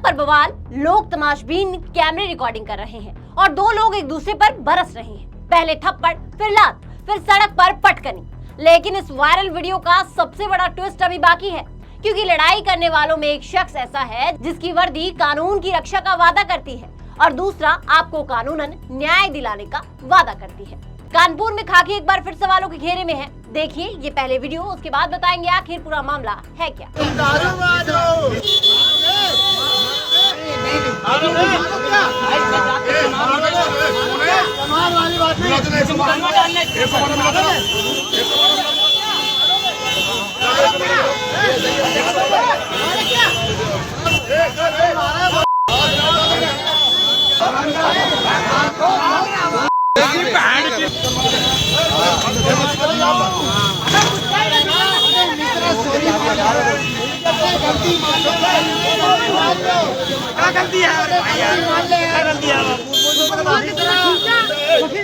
सड़क पर बवाल, लोग तमाशबीन कैमरे रिकॉर्डिंग कर रहे हैं और दो लोग एक दूसरे पर बरस रहे हैं। पहले थप्पड़, फिर लात, फिर सड़क पर पटकनी। लेकिन इस वायरल वीडियो का सबसे बड़ा ट्विस्ट अभी बाकी है, क्योंकि लड़ाई करने वालों में एक शख्स ऐसा है जिसकी वर्दी कानून की रक्षा का वादा करती है और दूसरा आपको कानूनन न्याय दिलाने का वादा करती है। कानपुर में खाकी एक बार फिर सवालों के घेरे में है। देखिए ये पहले वीडियो, उसके बाद बताएंगे आखिर पूरा मामला है क्या।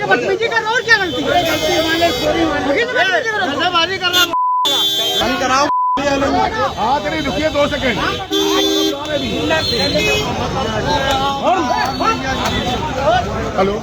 बदतमीजी कर रहा और क्या गलती कराओ। हाँ तेरी रुकिए 2 सेकंड। हेलो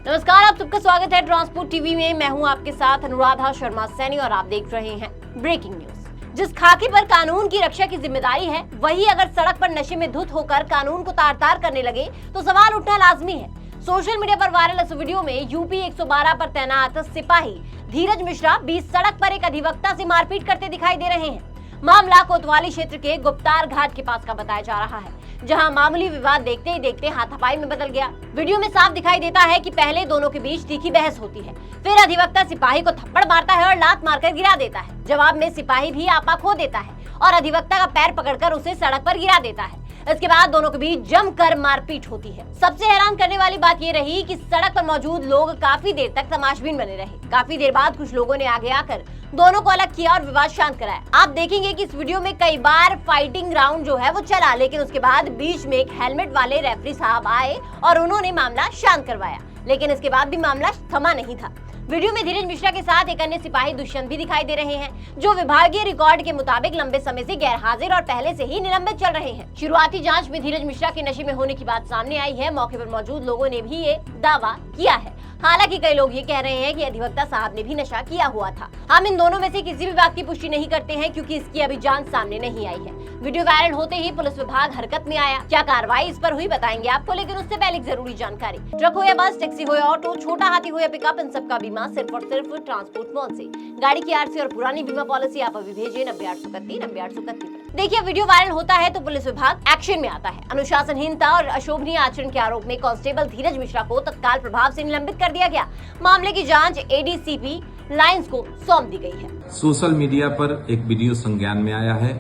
नमस्कार, आप सबका स्वागत है ट्रांसपोर्ट टीवी में। मैं हूं आपके साथ अनुराधा शर्मा सैनी और आप देख रहे हैं ब्रेकिंग न्यूज। जिस खाकी पर कानून की रक्षा की जिम्मेदारी है, वही अगर सड़क पर नशे में धुत होकर कानून को तार तार करने लगे तो सवाल उठना लाजमी है। सोशल मीडिया पर वायरल इस वीडियो में यूपी 112 पर तैनात सिपाही धीरज मिश्रा बीच सड़क पर एक अधिवक्ता से मारपीट करते दिखाई दे रहे हैं। मामला कोतवाली क्षेत्र के गुप्तार घाट के पास का बताया जा रहा है, जहां मामूली विवाद देखते ही देखते हाथापाई में बदल गया। वीडियो में साफ दिखाई देता है कि पहले दोनों के बीच तीखी बहस होती है, फिर अधिवक्ता सिपाही को थप्पड़ मारता है और लात मारकर गिरा देता है। जवाब में सिपाही भी आपा खो देता है और अधिवक्ता का पैर पकड़कर उसे सड़क पर गिरा देता है। इसके बाद दोनों के बीच जमकर मारपीट होती है। सबसे हैरान करने वाली बात ये रही कि सड़क पर मौजूद लोग काफी देर तक तमाशबीन बने रहे। काफी देर बाद कुछ लोगों ने आगे आकर दोनों को अलग किया और विवाद शांत कराया। आप देखेंगे कि इस वीडियो में कई बार फाइटिंग राउंड जो है वो चला, लेकिन उसके बाद बीच में एक हेलमेट वाले रेफरी साहब आए और उन्होंने मामला शांत करवाया। लेकिन इसके बाद भी मामला थमा नहीं था। वीडियो में धीरज मिश्रा के साथ एक अन्य सिपाही दुष्यंत भी दिखाई दे रहे हैं, जो विभागीय रिकॉर्ड के मुताबिक लंबे समय से गैर हाजिर और पहले से ही निलंबित चल रहे हैं। शुरुआती जांच में धीरज मिश्रा के नशे में होने की बात सामने आई है। मौके पर मौजूद लोगों ने भी ये दावा किया है। हालांकि कई लोग ये कह रहे हैं कि अधिवक्ता साहब ने भी नशा किया हुआ था। हम इन दोनों में से किसी भी बात की पुष्टि नहीं करते हैं, क्योंकि इसकी अभी जांच सामने नहीं आई है। वीडियो वायरल होते ही पुलिस विभाग हरकत में आया। क्या कार्रवाई इस पर हुई बताएंगे आपको, लेकिन उससे पहले एक जरूरी जानकारी। ट्रक हो या बस, टैक्सी हो या ऑटो, छोटा हाथी हो या पिकअप, इन सबका बीमा सिर्फ और सिर्फ ट्रांसपोर्ट मॉल से। गाड़ी की आरसी और पुरानी बीमा पॉलिसी आप अभी भेजिए 90-831-90-831। देखिए वीडियो वायरल होता है तो पुलिस विभाग एक्शन में आता है। अनुशासनहीनता और अशोभनीय आचरण के आरोप में कांस्टेबल धीरज मिश्रा को तत्काल प्रभाव से निलंबित कर दिया गया। मामले की जांच एडीसीपी लाइंस को सौंप दी गई है। सोशल मीडिया पर एक वीडियो संज्ञान में आया है,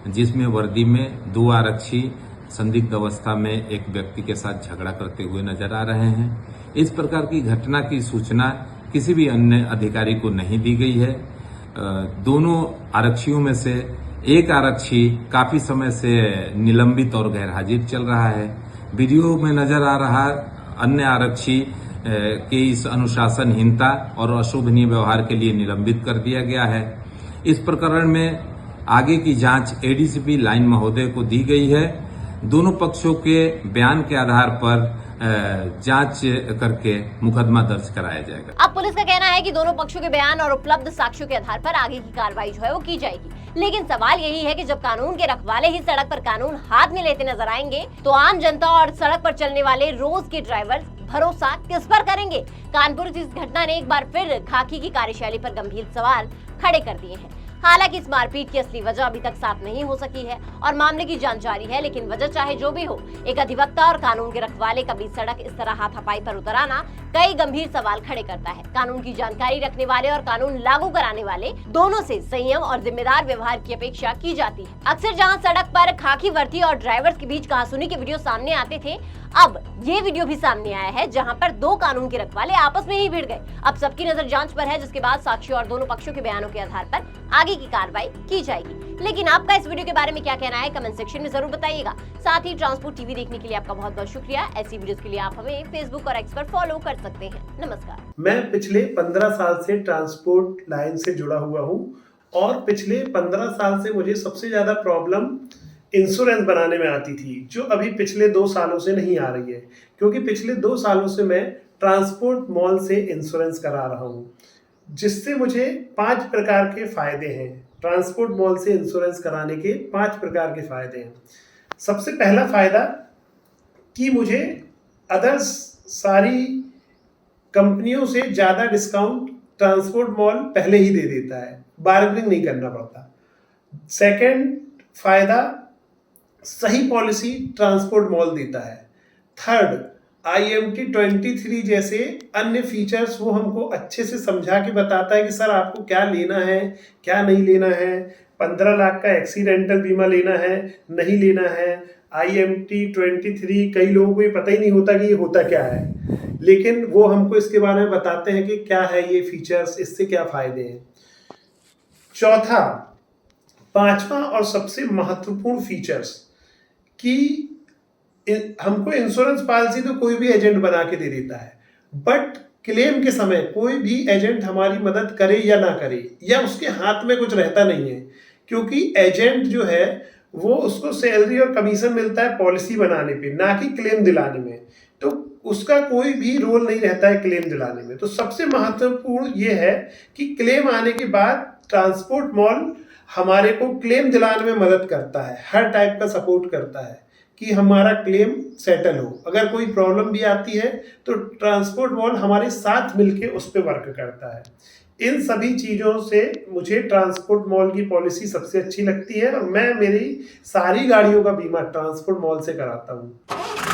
जिसमें वर्दी में 2 आरक्षी संदिग्ध अवस्था में एक व्यक्ति के साथ झगड़ा करते हुए नजर आ रहे हैं। इस प्रकार की घटना की सूचना किसी भी अन्य अधिकारी को नहीं दी गई है। दोनों आरक्षियों में से एक आरक्षी काफी समय से निलंबित और गैरहाजिर चल रहा है। वीडियो में नजर आ रहा अन्य आरक्षी के इस अनुशासनहीनता और अशोभनीय व्यवहार के लिए निलंबित कर दिया गया है। इस प्रकरण में आगे की जांच एडीसीपी लाइन महोदय को दी गई है। दोनों पक्षों के बयान के आधार पर जांच करके मुकदमा दर्ज कराया जाएगा। अब पुलिस का कहना है कि दोनों पक्षों के बयान और उपलब्ध साक्ष्यों के आधार पर आगे की कार्रवाई जो है वो की जाएगी। लेकिन सवाल यही है कि जब कानून के रखवाले ही सड़क पर कानून हाथ में लेते नजर आएंगे तो आम जनता और सड़क पर चलने वाले रोज के ड्राइवर भरोसा किस पर करेंगे? कानपुर की इस घटना ने एक बार फिर खाकी की कार्यशैली पर गंभीर सवाल खड़े कर दिए हैं। हालांकि इस मारपीट की असली वजह अभी तक साफ नहीं हो सकी है और मामले की जांच जारी है, लेकिन वजह चाहे जो भी हो, एक अधिवक्ता और कानून के रखवाले का बीच सड़क इस तरह हाथापाई पर उतर आना कई गंभीर सवाल खड़े करता है। कानून की जानकारी रखने वाले और कानून लागू कराने वाले दोनों से संयम और जिम्मेदार व्यवहार की अपेक्षा की जाती है। अक्सर जहां सड़क पर खाकी वर्दी और ड्राइवर्स के बीच कहासुनी के वीडियो सामने आते थे, अब ये वीडियो भी सामने आया है जहां पर दो कानून के रखवाले आपस में ही भिड़ गए। अब सबकी नजर जांच पर है, जिसके बाद साक्ष्यों और दोनों पक्षों के बयानों के आधार पर आगे की कार्रवाई की जाएगी। लेकिन आपका इस वीडियो के बारे में क्या कहना है, कमेंट सेक्शन में जरूर बताइएगा। साथ ही ट्रांसपोर्ट टीवी देखने के लिए आपका बहुत बहुत शुक्रिया। ऐसी वीडियोस के लिए आप हमें फेसबुक और एक्स पर फॉलो कर सकते हैं। नमस्कार। मैं पिछले 15 साल से ट्रांसपोर्ट लाइन से जुड़ा हुआ हूँ और पिछले 15 साल से मुझे सबसे ज्यादा प्रॉब्लम इंश्योरेंस बनाने में आती थी, जो अभी पिछले 2 सालों से नहीं आ रही है, क्योंकि पिछले 2 सालों से मैं ट्रांसपोर्ट मॉल से इंश्योरेंस करा रहा हूँ, जिससे मुझे 5 प्रकार के फायदे हैं। ट्रांसपोर्ट मॉल से इंश्योरेंस कराने के 5 प्रकार के फायदे हैं। सबसे पहला फायदा कि मुझे अदर्स सारी कंपनियों से ज़्यादा डिस्काउंट ट्रांसपोर्ट मॉल पहले ही दे देता है, बार्गेनिंग नहीं करना पड़ता। सेकंड फायदा, सही पॉलिसी ट्रांसपोर्ट मॉल देता है। थर्ड, IMT 23 जैसे अन्य फीचर्स वो हमको अच्छे से समझा के बताता है कि सर आपको क्या लेना है, क्या नहीं लेना है, 15 लाख का एक्सीडेंटल बीमा लेना है, नहीं लेना है। IMT 23 कई लोगों को ये पता ही नहीं होता कि ये होता क्या है, लेकिन वो हमको इसके बारे में बताते हैं कि क्या है ये फीचर्स, इससे क्या फायदे हैं। चौथा, 5वां और सबसे महत्वपूर्ण फीचर्स कि हमको इंश्योरेंस पॉलिसी तो कोई भी एजेंट बना के दे देता है, बट क्लेम के समय कोई भी एजेंट हमारी मदद करे या ना करे, या उसके हाथ में कुछ रहता नहीं है, क्योंकि एजेंट जो है वो उसको सैलरी और कमीशन मिलता है पॉलिसी बनाने पे, ना कि क्लेम दिलाने में। तो उसका कोई भी रोल नहीं रहता है क्लेम दिलाने में। तो सबसे महत्वपूर्ण ये है कि क्लेम आने के बाद ट्रांसपोर्ट मॉल हमारे को क्लेम दिलाने में मदद करता है, हर टाइप का सपोर्ट करता है कि हमारा क्लेम सेटल हो। अगर कोई प्रॉब्लम भी आती है तो ट्रांसपोर्ट मॉल हमारे साथ मिलके उस पर वर्क करता है। इन सभी चीज़ों से मुझे ट्रांसपोर्ट मॉल की पॉलिसी सबसे अच्छी लगती है और मैं मेरी सारी गाड़ियों का बीमा ट्रांसपोर्ट मॉल से कराता हूँ।